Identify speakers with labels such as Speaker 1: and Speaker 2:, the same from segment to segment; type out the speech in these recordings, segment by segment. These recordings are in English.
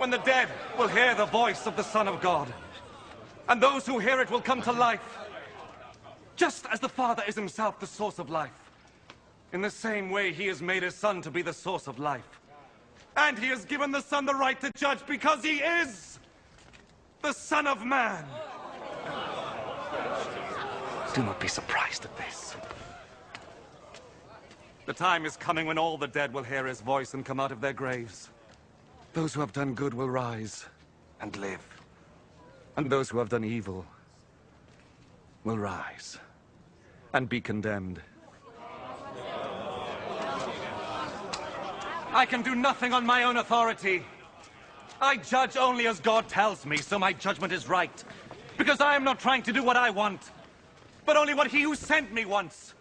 Speaker 1: when the dead will hear the voice of the Son of God. And those who hear it will come to life. Just as the Father is himself the source of life. In the same way, he has made his Son to be the source of life. And he has given the Son the right to judge because he is the Son of Man. Do not be surprised at this. The time is coming when all the dead will hear his voice and come out of their graves. Those who have done good will rise and live. And those who have done evil will rise and be condemned. I can do nothing on my own authority. I judge only as God tells me, so my judgment is right. Because I am not trying to do what I want, but only what he who sent me wants.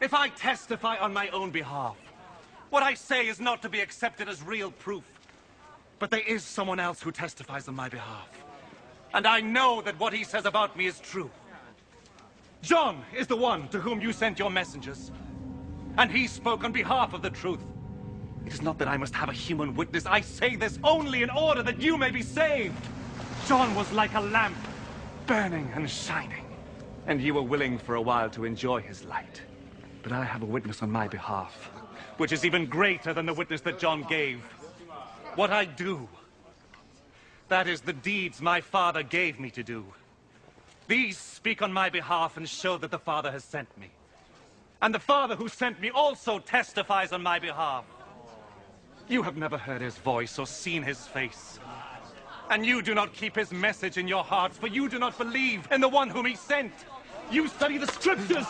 Speaker 1: If I testify on my own behalf, what I say is not to be accepted as real proof. But there is someone else who testifies on my behalf. And I know that what he says about me is true. John is the one to whom you sent your messengers. And he spoke on behalf of the truth. It is not that I must have a human witness. I say this only in order that you may be saved. John was like a lamp, burning and shining. And you were willing for a while to enjoy his light. But I have a witness on my behalf, which is even greater than the witness that John gave. What I do, that is the deeds my Father gave me to do. These speak on my behalf and show that the Father has sent me. And the Father who sent me also testifies on my behalf. You have never heard his voice or seen his face. And you do not keep his message in your hearts, for you do not believe in the one whom he sent. You study the scriptures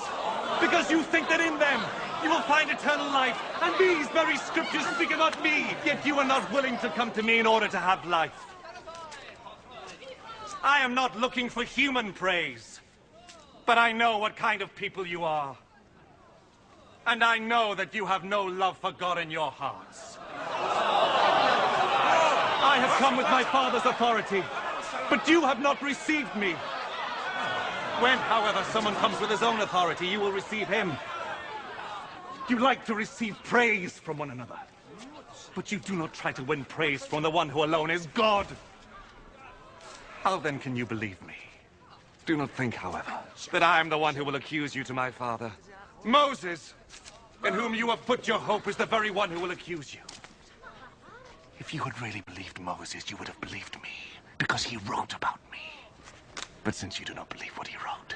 Speaker 1: because you think that in them you will find eternal life. And these very scriptures speak about me, yet you are not willing to come to me in order to have life. I am not looking for human praise, but I know what kind of people you are. And I know that you have no love for God in your hearts. I have come with my Father's authority, but you have not received me. When, however, someone comes with his own authority, you will receive him. You like to receive praise from one another, but you do not try to win praise from the one who alone is God. How then can you believe me? Do not think, however, that I am the one who will accuse you to my Father. Moses, in whom you have put your hope, is the very one who will accuse you. If you had really believed Moses, you would have believed me, because he wrote about me. But since you do not believe what he wrote,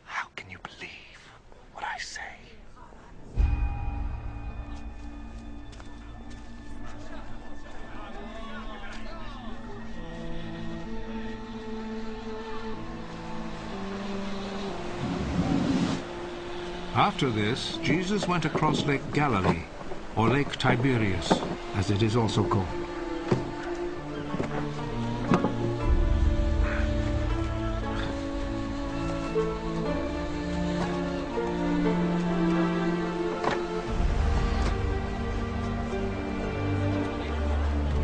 Speaker 1: how can you believe what I say?
Speaker 2: After this, Jesus went across Lake Galilee, or Lake Tiberias, as it is also called.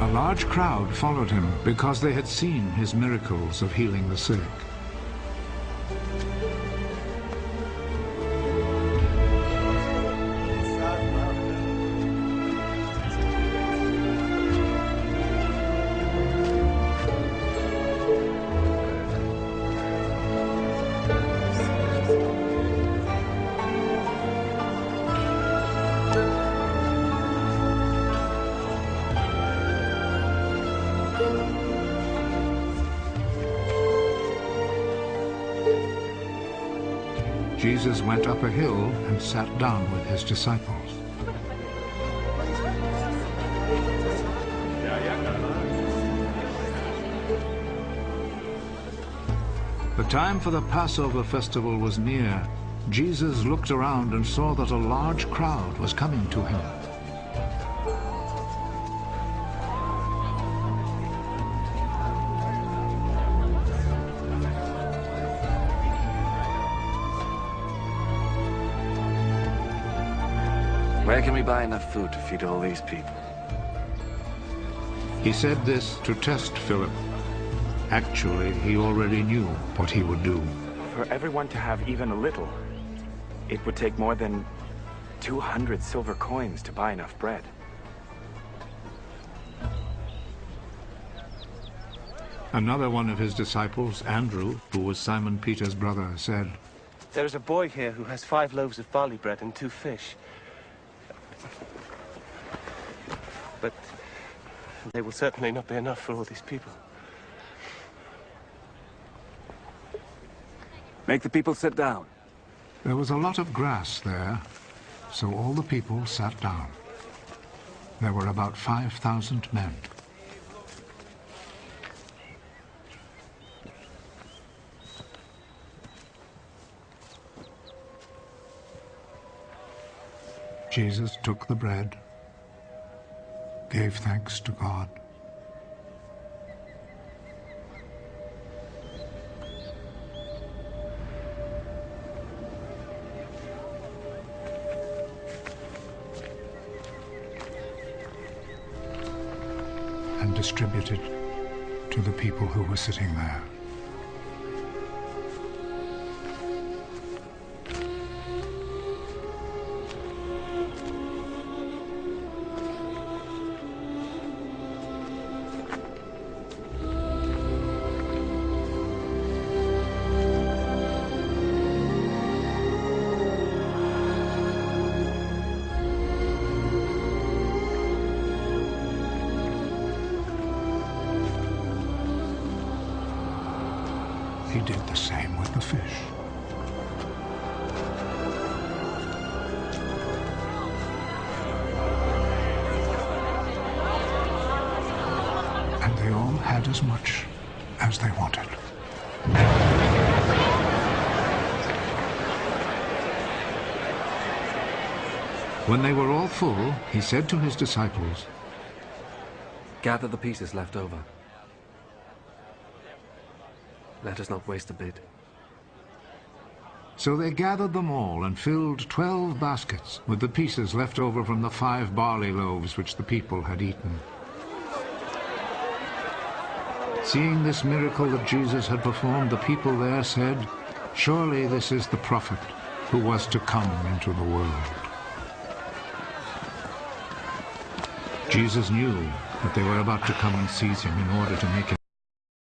Speaker 2: A large crowd followed him because they had seen his miracles of healing the sick. Jesus went up a hill and sat down with his disciples. The time for the Passover festival was near. Jesus looked around and saw that a large crowd was coming to him.
Speaker 1: Where can we buy enough food to feed all these people?
Speaker 2: He said this to test Philip. Actually, he already knew what he would do.
Speaker 3: For everyone to have even a little, it would take more than 200 silver coins to buy enough bread.
Speaker 2: Another one of his disciples, Andrew, who was Simon Peter's brother, said,
Speaker 4: There is a boy here who has 5 loaves of barley bread and 2 fish. But they will certainly not be enough for all these people.
Speaker 3: Make the people sit down.
Speaker 2: There was a lot of grass there, so all the people sat down. There were about 5,000 men. Jesus took the bread, gave thanks to God, and distributed to the people who were sitting there. He did the same with the fish. And they all had as much as they wanted. When they were all full, he said to his disciples,
Speaker 5: Gather the pieces left over. Let us not waste a bit.
Speaker 2: So they gathered them all and filled 12 baskets with the pieces left over from the 5 barley loaves which the people had eaten. Seeing this miracle that Jesus had performed, the people there said, Surely this is the prophet who was to come into the world. Jesus knew that they were about to come and seize him in order to make him